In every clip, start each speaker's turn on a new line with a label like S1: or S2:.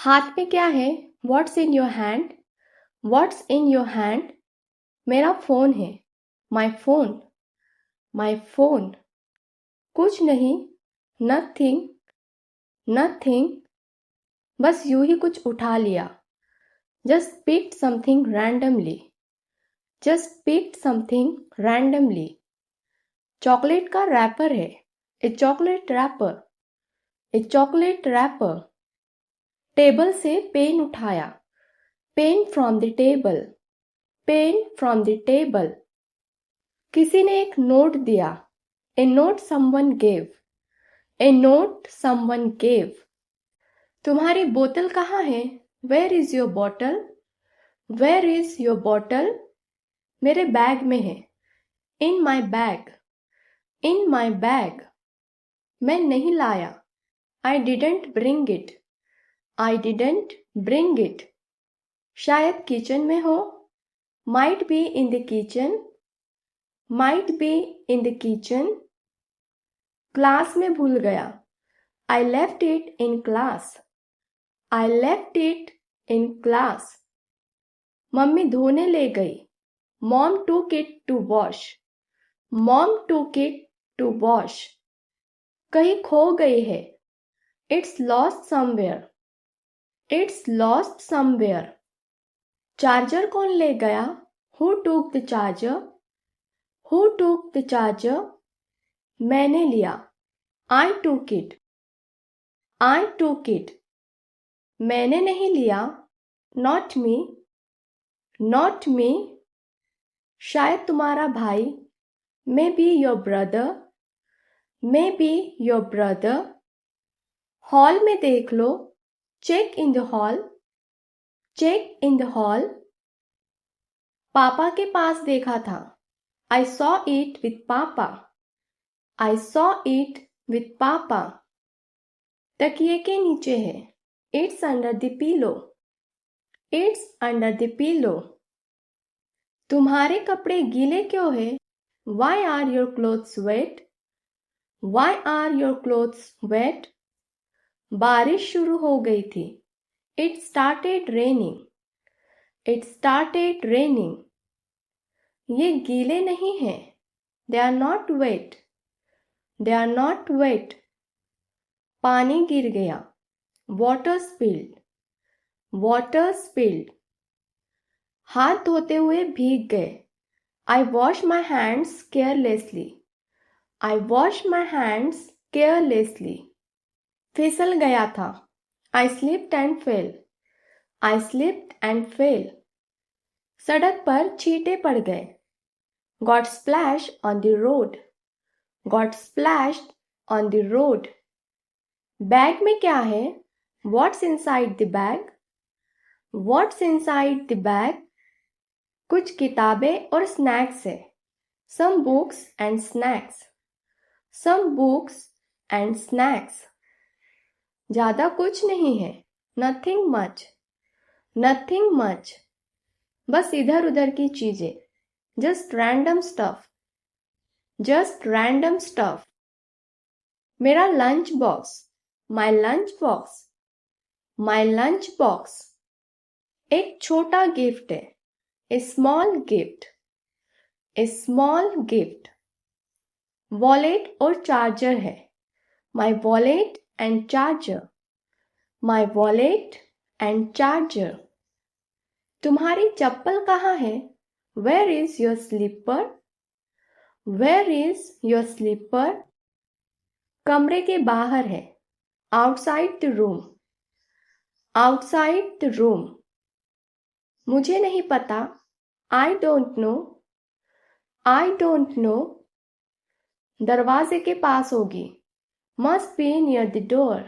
S1: हाथ में क्या है? What's in your hand? What's in your hand? मेरा फोन है. My phone. My phone. कुछ नहीं. Nothing. Nothing. बस यूं ही कुछ उठा लिया. Just picked something randomly. Just picked something randomly. Chocolate का रैपर है. A chocolate wrapper. A chocolate wrapper. Table से पेन उठाया. Pen from the table. Pen from the table. किसी ने एक नोट दिया. A note someone gave. A note someone gave. तुम्हारी बोतल कहाँ है? Where is your bottle? Where is your bottle? मेरे बैग में है. In my bag. In my bag. मैं नहीं लाया. I didn't bring it. I didn't bring it. शायद किचन में हो. Might be in the kitchen. Might be in the kitchen. Class में भूल गया. I left it in class. I left it in class. Mummy धोने ले गई. Mom took it to wash. Mom took it to wash. कहीं खो गई है. It's lost somewhere. It's lost somewhere. Charger कौन ले गया? Who took the charger? Who took the charger? मैंने लिया. I took it. I took it. मैंने नहीं लिया. Not me. Not me. शायद तुम्हारा भाई. Maybe your brother. Maybe your brother. Hall में देख लो. Check in the hall. Check in the hall. पापा के पास देखा था. I saw it with Papa. I saw it with Papa. तकिए के नीचे है. It's under the pillow. It's under the pillow. तुम्हारे कपड़े गीले क्यों है? Why are your clothes wet? Why are your clothes wet? बारिश शुरू हो गई थी. It started raining. It started raining. ये गीले नहीं हैं. They are not wet. They are not wet. पानी गिर गया. Water spilled. Water spilled. हाथ धोते हुए भीग गए. I wash my hands carelessly. I wash my hands carelessly. फिसल गया था. I slipped and fell. I slipped and fell. सड़क पर छींटे पड़ गए. Got splashed on the road. Got splashed on the road. Bag में क्या है? What's inside the bag? What's inside the bag? कुछ किताबें और स्नैक्स है. Some books and snacks. Some books and snacks. ज़्यादा कुछ नहीं है. Nothing much. Nothing much. बस इधर उधर की चीजें. Just random stuff. Just random stuff. मेरा lunch box. My lunch box. My lunch box. एक छोटा गिफ्ट है. A small gift. A small gift. Wallet और चार्जर है. My wallet and charger. My wallet and charger. तुम्हारी चप्पल कहाँ है? Where is your slipper? Where is your slipper? कमरे के बाहर है. Outside the room. Outside the room. मुझे नहीं पता. I don't know. I don't know. दरवाजे के पास होगी. Must be near the door.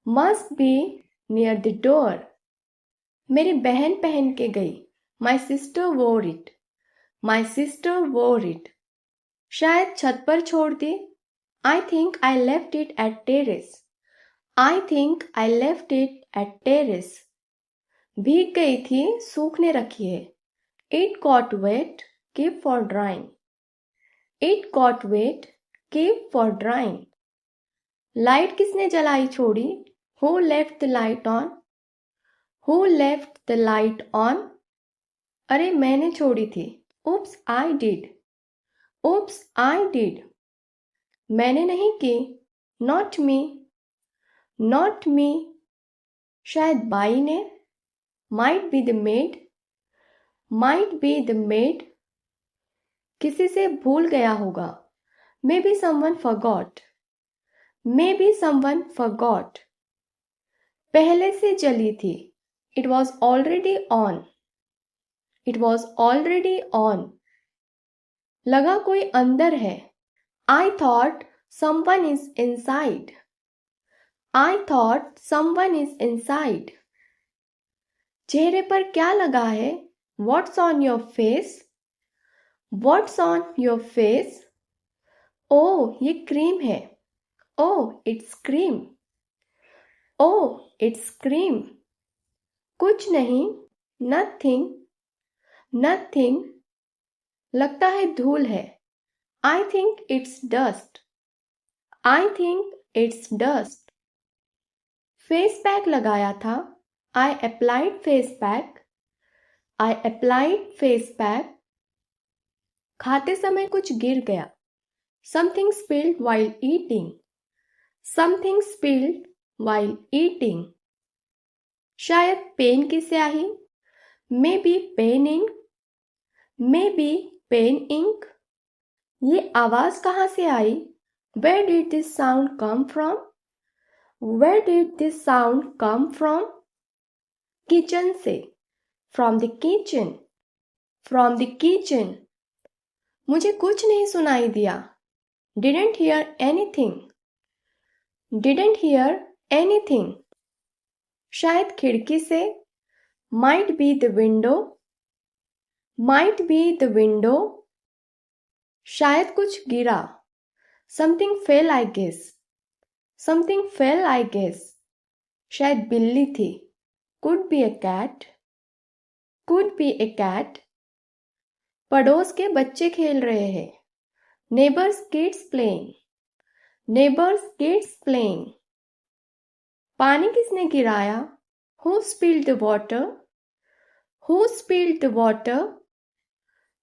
S1: Must be near the door. मेरी बहन पहन के गई. My sister wore it. My sister wore it. शायद छत पर छोड़ दी. I think I left it at terrace. I think I left it at terrace. भीग गई थी, सूखने रखी है. It got wet, keep for drying. It got wet, keep for drying. Light किसने जलाई छोड़ी? Who left the light on? Who left the light on? अरे मैंने छोड़ी थी. Oops, I did. Oops, I did. मैंने नहीं की. Not me. Not me. शायद बाई ने. Might be the maid. Might be the maid. किसी से भूल गया होगा. Maybe someone forgot. Maybe someone forgot. पहले से जली थी. It was already on. It was already on. लगा कोई अंदर है. I thought someone is inside. I thought someone is inside. चेहरे पर क्या लगा है? What's on your face? What's on your face? ओह, ये क्रीम है. Oh, it's cream. Oh, it's cream. कुछ नहीं. Nothing. Nothing. लगता है धूल है. I think it's dust. I think it's dust. Face pack लगाया था. I applied face pack. I applied face pack. खाते समय कुछ गिर गया. Something spilled while eating. Something spilled while eating. शायद पेन की स्याही. Maybe pen ink. Maybe pen ink. ये आवाज कहाँ से आई? Where did this sound come from? Where did this sound come from? Kitchen से. From the kitchen. From the kitchen. मुझे कुछ नहीं सुनाई दिया. Didn't hear anything. Didn't hear anything. शायद खिड़की से. Might be the window. Might be the window. शायद कुछ गिरा. Something fell, I guess. Something fell, I guess. शायद बिल्ली थी. Could be a cat. Could be a cat. पड़ोस के बच्चे खेल रहे हैं. Neighbors kids playing. Neighbors kids playing. पानी किसने गिराया? Who spilled the water? Who spilled the water?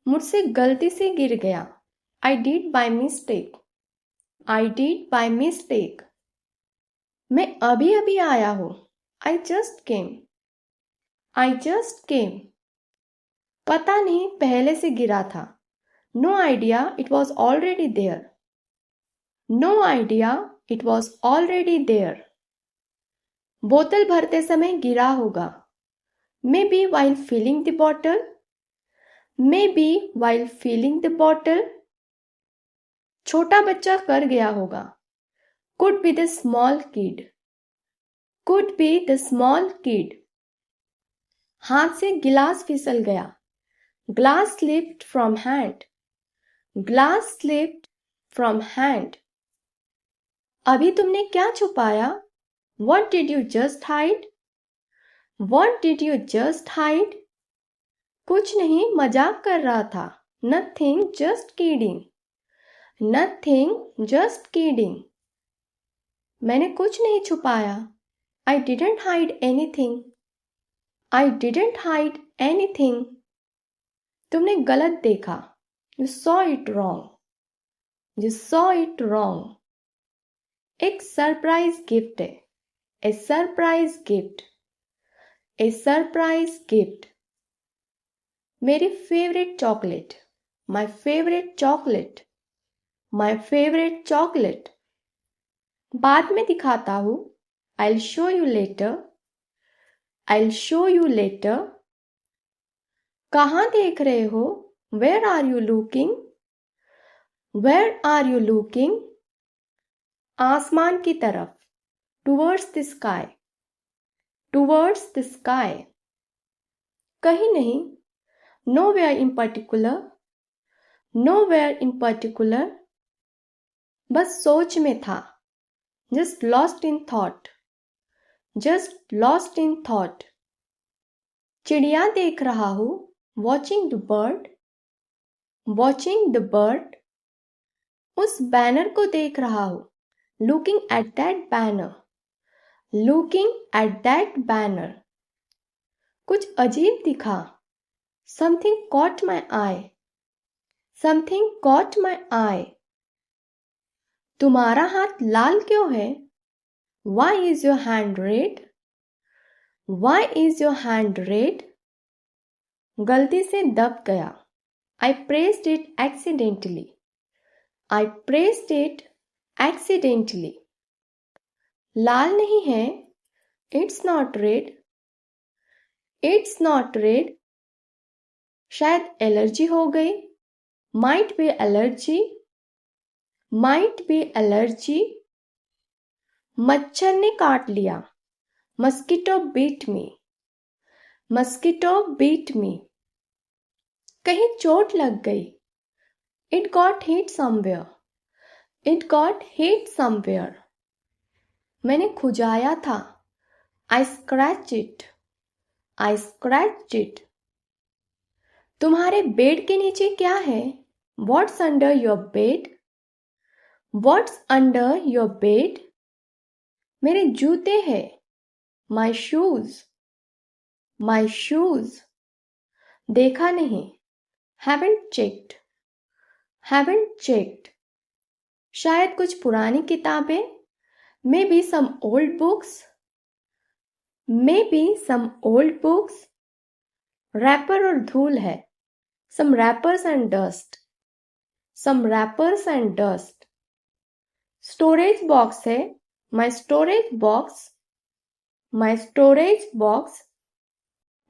S1: मुझसे गलती से गिर गया. I did by mistake. I did by mistake. मैं अभी अभी आया हूँ. I just came. I just came. पता नहीं पहले से गिरा था. No idea, it was already there. No idea, it was already there. बोतल भरते समय गिरा होगा. Maybe while filling the bottle. Maybe while filling the bottle. छोटा बच्चा कर गया होगा. Could be the small kid. Could be the small kid. हाथ से गिलास फिसल गया. Glass slipped from hand. Glass slipped from hand. अभी तुमने क्या छुपाया? What did you just hide? What did you just hide? कुछ नहीं, मजाक कर रहा था. Nothing, just kidding. Nothing, just kidding. मैंने कुछ नहीं छुपाया. I didn't hide anything. I didn't hide anything. तुमने गलत देखा. You saw it wrong. You saw it wrong. एक सरप्राइज गिफ्ट है. A surprise gift. A surprise gift. मेरी favourite chocolate. My favorite chocolate. My favorite chocolate. बाद में दिखाता हूँ. I'll show you later. I'll show you later. कहाँ देख रहे हो? Where are you looking? Where are you looking? आसमान की तरफ. Towards the sky. Towards the sky. कहीं नहीं. Nowhere in particular. Nowhere in particular. बस सोच में था. Just lost in thought. Just lost in thought. चिड़िया देख रहा हूँ. Watching the bird. Watching the bird. उस बैनर को देख रहा हूँ. Looking at that banner. Looking at that banner. कुछ अजीब दिखा। Something caught my eye. Something caught my eye. तुम्हारा हाथ लाल क्यों है? Why is your hand red? Why is your hand red? गलती से दब गया। I pressed it accidentally. I pressed it accidentally. लाल नहीं है। It's not red. It's not red. शायद एलर्जी हो गई। Might be allergy. Might be allergy. मच्छर ने काट लिया। Mosquito bit me. Mosquito bit me. कहीं चोट लग गई। It got hit somewhere. It got hit somewhere. मैंने खुजाया था। I scratched it. I scratched it. तुम्हारे बेड के नीचे क्या है? What's under your bed? What's under your bed? मेरे जूते हैं। My shoes. My shoes. देखा नहीं। Haven't checked. Haven't checked. शायद कुछ पुरानी किताबें। Maybe some old books. Maybe some old books. Wrapper और धूल है। Some wrappers and dust. Some wrappers and dust. Storage box है। My storage box. My storage box.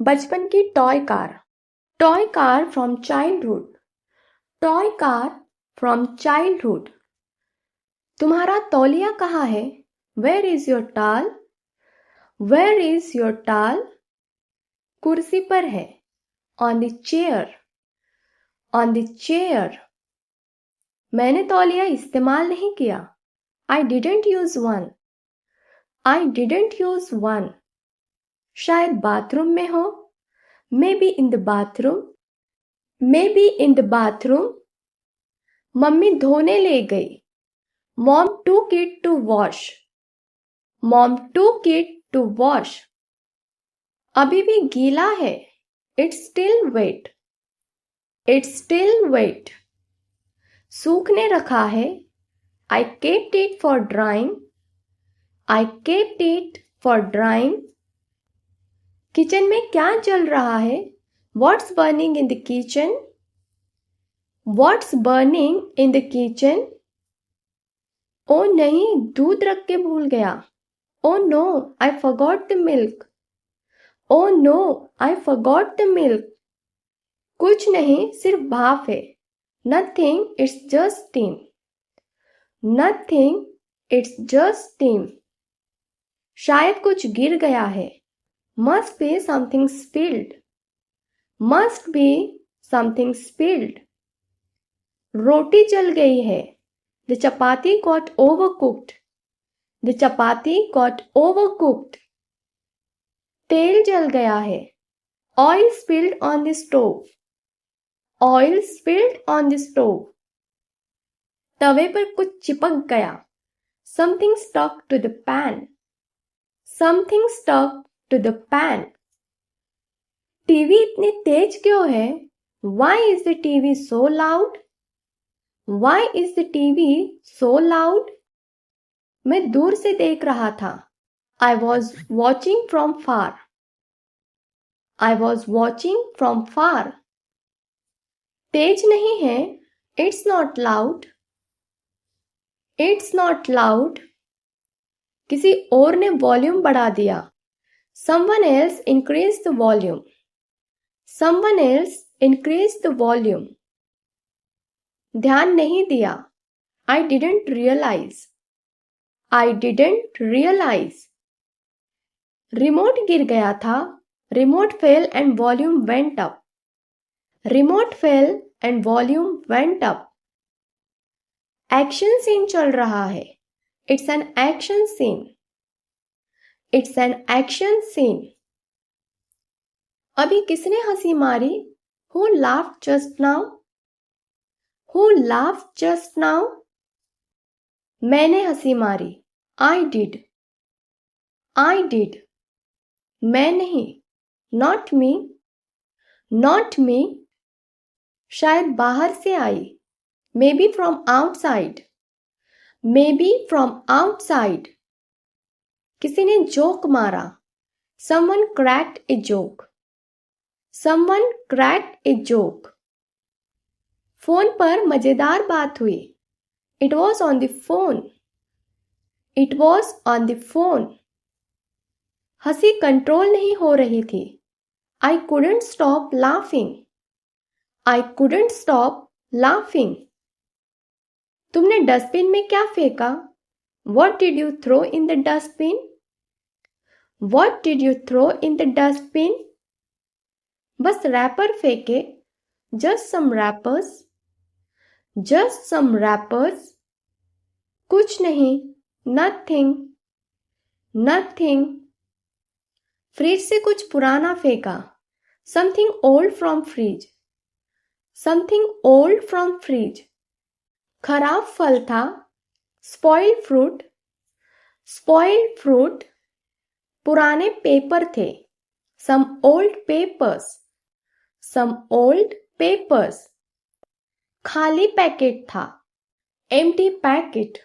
S1: बचपन की toy car. Toy car from childhood. Toy car from childhood. तुम्हारा तौलिया कहाँ है? Where is your towel? Where is your towel? कुर्सी पर है। On the chair. On the chair. मैंने तौलिया इस्तेमाल नहीं किया। I didn't use one. I didn't use one. शायद बाथरूम में हो। Maybe in the bathroom. Maybe in the bathroom. Mummy धोने ले गई। Mom took it to wash. Mom took it to wash. अभी भी गीला है। It's still wet. It's still wet. सूखने रखा है। I kept it for drying. I kept it for drying. Kitchen में क्या जल रहा है? What's burning in the kitchen? What's burning in the kitchen? ओ नहीं, दूध रख के भूल गया। Oh no, I forgot the milk. Oh no, I forgot the milk. कुछ नहीं, सिर्फ भाप है। Nothing, it's just steam. Nothing, it's just steam. शायद कुछ गिर गया है। Must be something spilled. Must be something spilled. रोटी जल गई है। The chapati got overcooked. The chapati got overcooked. तेल जल गया है। Oil spilled on the stove. Oil spilled on the stove. तवे पर कुछ चिपक गया। Something stuck to the pan. Something stuck to the pan. TV इतनी तेज क्यों है? Why is the TV so loud? Why is the TV so loud? मैं दूर से देख रहा था। I was watching from far. I was watching from far. तेज नहीं है। It's not loud. It's not loud. किसी और ने वॉल्यूम बढ़ा दिया। Someone else increased the volume. Someone else increased the volume. ध्यान नहीं दिया। I didn't realize. I didn't realize. Remote गिर गया था। Remote fell and volume went up. Remote fell and volume went up. Action scene चल रहा है। It's an action scene. It's an action scene. अभी किसने हंसी मारी? Who laughed just now? Who laughed just now? मैंने हंसी मारी। I did. I did. मैं नहीं। Not me. Not me. शायद बाहर से आई. Maybe from outside. Maybe from outside. किसी ने जोक मारा. Someone cracked a joke. Someone cracked a joke. Phone पर मजेदार बात हुई. It was on the phone. It was on the phone. हंसी कंट्रोल नहीं हो रही थी. I couldn't stop laughing. I couldn't stop laughing. तुमने डस्टबिन में क्या फेंका? What did you throw in the dustbin? What did you throw in the dustbin? बस रैपर फेंके. Just some wrappers. Just some wrappers. कुछ नहीं. Nothing. Nothing. फ्रिज से कुछ पुराना फेंका. Something old from fridge. Something old from fridge. खराब फल था. Spoiled fruit. Spoiled fruit. पुराने पेपर थे. Some old papers. Some old papers. खाली पैकेट था. Empty packet.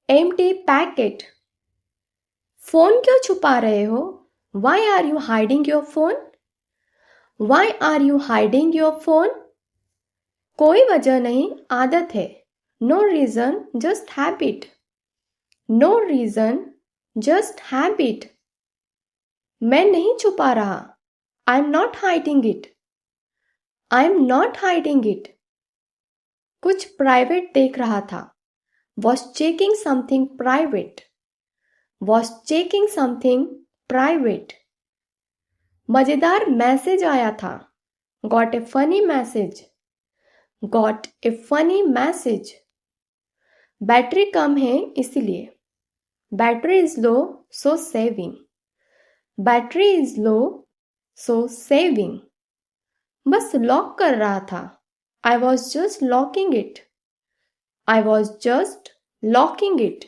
S1: Empty packet. Phone क्यों छुपा रहे हो? Why are you hiding your phone? Why are you hiding your phone? कोई वजह नहीं, आदत है. No reason, just habit. No reason, just habit. मैं नहीं छुपा रहा. I'm not hiding it. I'm not hiding it. कुछ प्राइवेट देख रहा था. Was checking something private. Was checking something private. मजेदार मैसेज आया था. Got a funny message. Got a funny message. Battery कम है इसलिए. Battery is low, so saving. Battery is low, so saving. बस लॉक कर रहा था. I was just locking it. I was just locking it.